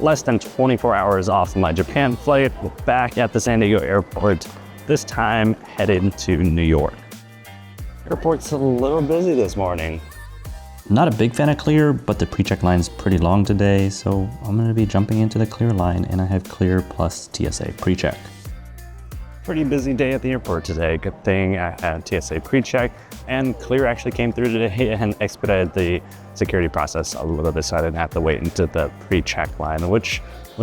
less than 24 hours off my Japan flight. We're back at the San Diego airport, this time headed to New York. Airport's a little busy this morning. Not a big fan of Clear, but the pre-check line's pretty long today, so I'm gonna be jumping into the Clear line, and I have Clear plus TSA pre-check. Pretty busy day at the airport today. Good thing I had TSA pre-check, and Clear actually came through today and expedited the security process a little bit, so I didn't have to wait into the pre-check line, which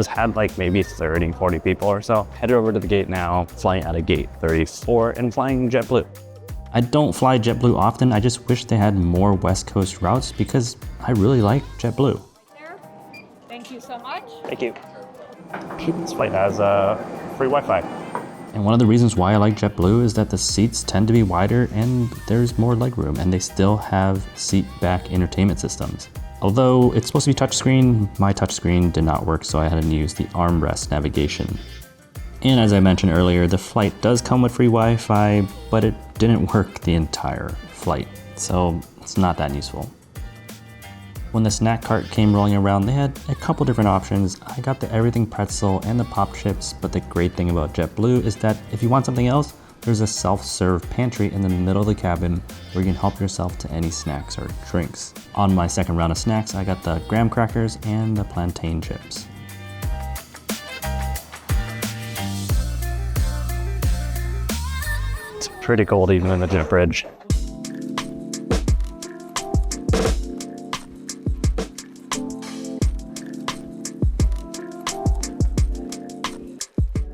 had like maybe 30, 40 people or so. Headed over to the gate now, flying out of gate 34 and flying JetBlue. I don't fly JetBlue often, I just wish they had more West Coast routes because I really like JetBlue. Thank you so much. Thank you. This flight has free Wi-Fi. And one of the reasons why I like JetBlue is that the seats tend to be wider and there's more legroom, and they still have seat back entertainment systems. Although it's supposed to be touchscreen, my touchscreen did not work, so I had to use the armrest navigation. And as I mentioned earlier, the flight does come with free Wi-Fi, but it didn't work the entire flight, so it's not that useful. When the snack cart came rolling around, they had a couple different options. I got the everything pretzel and the pop chips, but the great thing about JetBlue is that if you want something else, there's a self-serve pantry in the middle of the cabin where you can help yourself to any snacks or drinks. On my second round of snacks, I got the graham crackers and the plantain chips. It's pretty cold even in the gym fridge.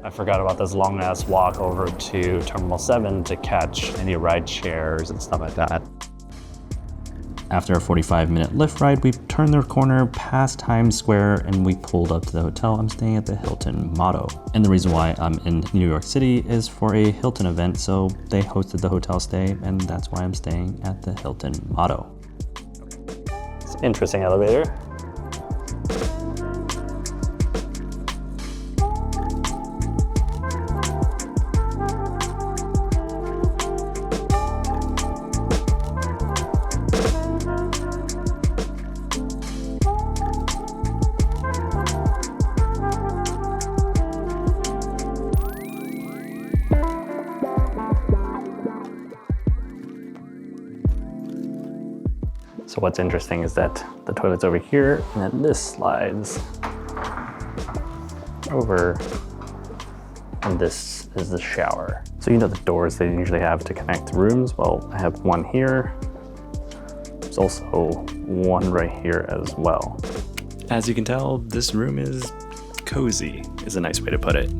I forgot about this long ass walk over to Terminal 7 to catch any ride shares and stuff like that. After a 45-minute Lyft ride, we turned the corner past Times Square and we pulled up to the hotel. I'm staying at the Hilton Motto. And the reason why I'm in New York City is for a Hilton event, so they hosted the hotel stay, and that's why I'm staying at the Hilton Motto. It's an interesting elevator. So what's interesting is that the toilet's over here, and then this slides over, and this is the shower. So you know the doors they usually have to connect rooms? Well, I have one here. There's also one right here as well. As you can tell, this room is cozy, is a nice way to put it.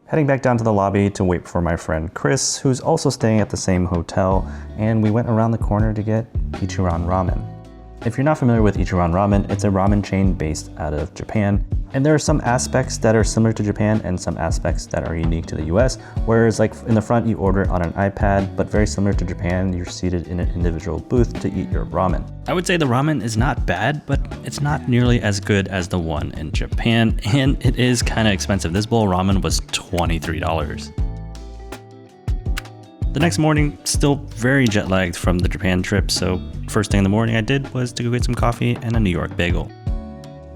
Heading back down to the lobby to wait for my friend Chris, who's also staying at the same hotel, and we went around the corner to get Ichiran Ramen. If you're not familiar with Ichiran Ramen, it's a ramen chain based out of Japan, and there are some aspects that are similar to Japan and some aspects that are unique to the US, whereas like in the front you order on an iPad, but very similar to Japan, you're seated in an individual booth to eat your ramen. I would say the ramen is not bad, but it's not nearly as good as the one in Japan, and it is kind of expensive. This bowl of ramen was $23. The next morning, still very jet lagged from the Japan trip, so first thing in the morning I did was to go get some coffee and a New York bagel.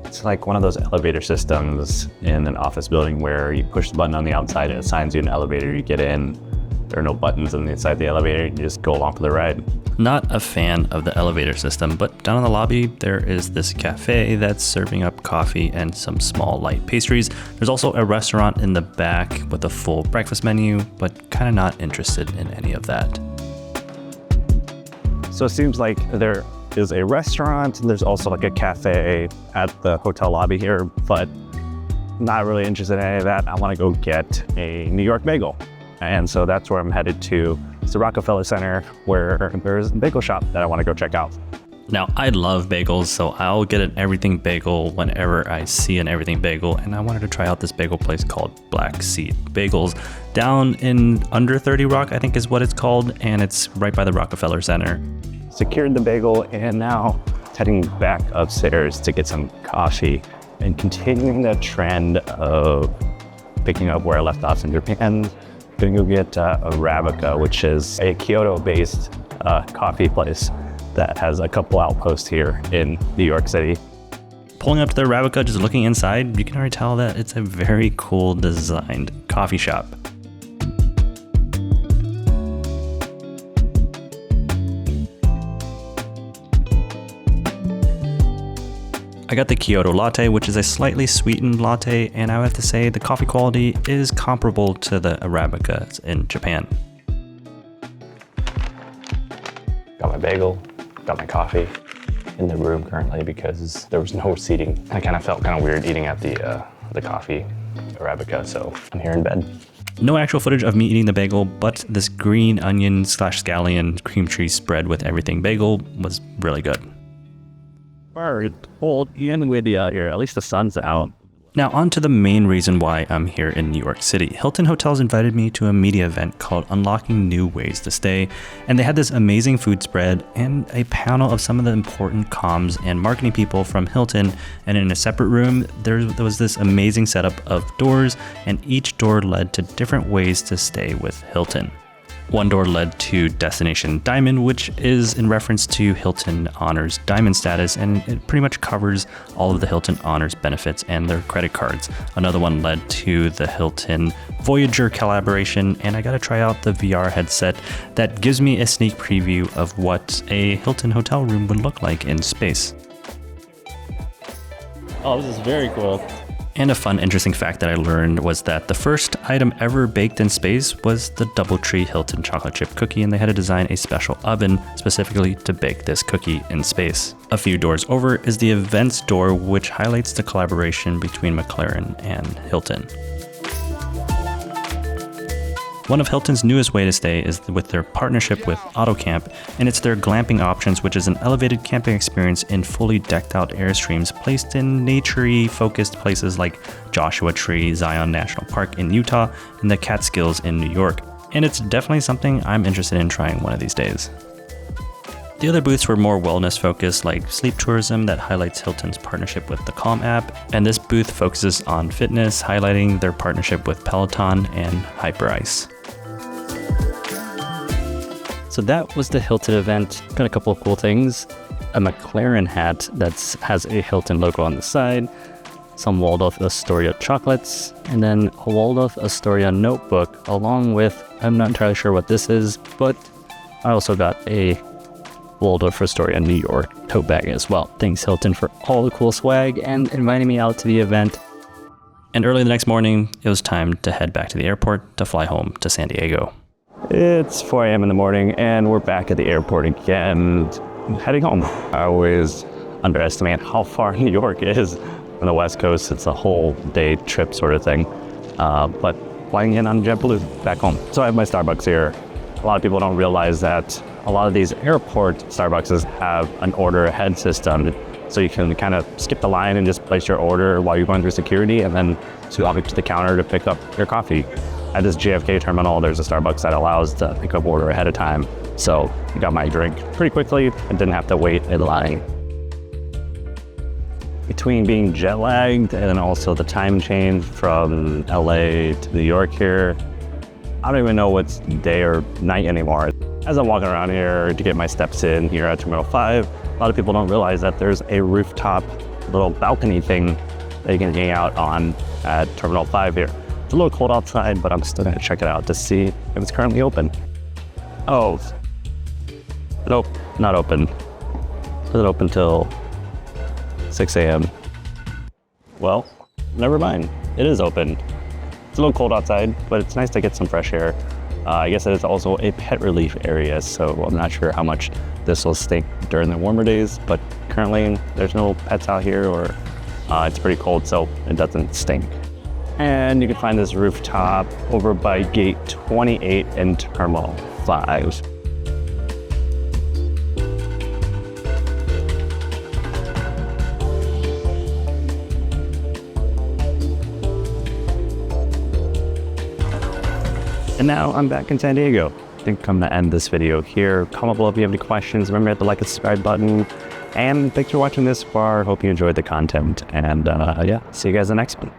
It's like one of those elevator systems in an office building where you push the button on the outside, it assigns you an elevator, you get in. There are no buttons on the inside of the elevator, you just go along for the ride. Not a fan of the elevator system, but down in the lobby, there is this cafe that's serving up coffee and some small light pastries. There's also a restaurant in the back with a full breakfast menu, but kind of not interested in any of that. So it seems like there is a restaurant and there's also like a cafe at the hotel lobby here, but not really interested in any of that. I want to go get a New York bagel. And so that's where I'm headed to. It's the Rockefeller Center, where there's a bagel shop that I want to go check out. Now, I love bagels, so I'll get an everything bagel whenever I see an everything bagel, and I wanted to try out this bagel place called Black Seed Bagels down in under 30 Rock, I think is what it's called, and it's right by the Rockefeller Center. Secured the bagel, and now heading back upstairs to get some coffee and continuing the trend of picking up where I left off in Japan. Gonna go get Arabica, which is a Kyoto-based coffee place that has a couple outposts here in New York City. Pulling up to the Arabica, just looking inside, you can already tell that it's a very cool designed coffee shop. I got the Kyoto latte, which is a slightly sweetened latte, and I would have to say the coffee quality is comparable to the Arabicas in Japan. Got my bagel, got my coffee in the room currently because there was no seating. I kind of felt kind of weird eating at the coffee Arabica, so I'm here in bed. No actual footage of me eating the bagel, but this green onion / scallion cream cheese spread with everything bagel was really good. It's cold and windy out here. At least the sun's out. Now on to the main reason why I'm here in New York City. Hilton Hotels invited me to a media event called Unlocking New Ways to Stay, and they had this amazing food spread and a panel of some of the important comms and marketing people from Hilton, and in a separate room there was this amazing setup of doors, and each door led to different ways to stay with Hilton. One door led to Destination Diamond, which is in reference to Hilton Honors Diamond status, and it pretty much covers all of the Hilton Honors benefits and their credit cards. Another one led to the Hilton Voyager collaboration, and I got to try out the VR headset that gives me a sneak preview of what a Hilton hotel room would look like in space. Oh, this is very cool. And a fun, interesting fact that I learned was that the first item ever baked in space was the DoubleTree Hilton chocolate chip cookie, and they had to design a special oven specifically to bake this cookie in space. A few doors over is the events door, which highlights the collaboration between McLaren and Hilton. One of Hilton's newest way to stay is with their partnership with AutoCamp, and it's their glamping options, which is an elevated camping experience in fully decked out Airstreams placed in nature-y focused places like Joshua Tree, Zion National Park in Utah, and the Catskills in New York. And it's definitely something I'm interested in trying one of these days. The other booths were more wellness focused, like sleep tourism that highlights Hilton's partnership with the Calm app, and this booth focuses on fitness, highlighting their partnership with Peloton and Hyperice. So that was the Hilton event. Got a couple of cool things. A McLaren hat that has a Hilton logo on the side, some Waldorf Astoria chocolates, and then a Waldorf Astoria notebook, along with, I'm not entirely sure what this is, but I also got a Waldorf Astoria New York tote bag as well. Thanks Hilton for all the cool swag and inviting me out to the event. And early the next morning, it was time to head back to the airport to fly home to San Diego. It's 4 a.m. in the morning and we're back at the airport again, heading home. I always underestimate how far New York is from the West Coast. It's a whole day trip sort of thing, but flying in on JetBlue back home. So I have my Starbucks here. A lot of people don't realize that a lot of these airport Starbucks have an order ahead system. So you can kind of skip the line and just place your order while you're going through security and then walk up to the counter to pick up your coffee. At this JFK terminal, there's a Starbucks that allows to pick up order ahead of time. So I got my drink pretty quickly and didn't have to wait in line. Between being jet lagged and also the time change from LA to New York here, I don't even know what's day or night anymore. As I'm walking around here to get my steps in here at Terminal 5, a lot of people don't realize that there's a rooftop little balcony thing that you can hang out on at Terminal 5 here. It's a little cold outside, but I'm still gonna check it out to see if it's currently open. Oh, nope, not open. Is it open till 6 a.m.? Well, never mind, it is open. It's a little cold outside, but it's nice to get some fresh air. I guess it is also a pet relief area, so I'm not sure how much this will stink during the warmer days, but currently there's no pets out here, or it's pretty cold, so it doesn't stink. And you can find this rooftop over by gate 28 in Terminal 5. And now I'm back in San Diego. I think I'm gonna end this video here. Comment below if you have any questions. Remember to hit the like and subscribe button. And thanks for watching this far. Hope you enjoyed the content. And yeah, see you guys in the next one.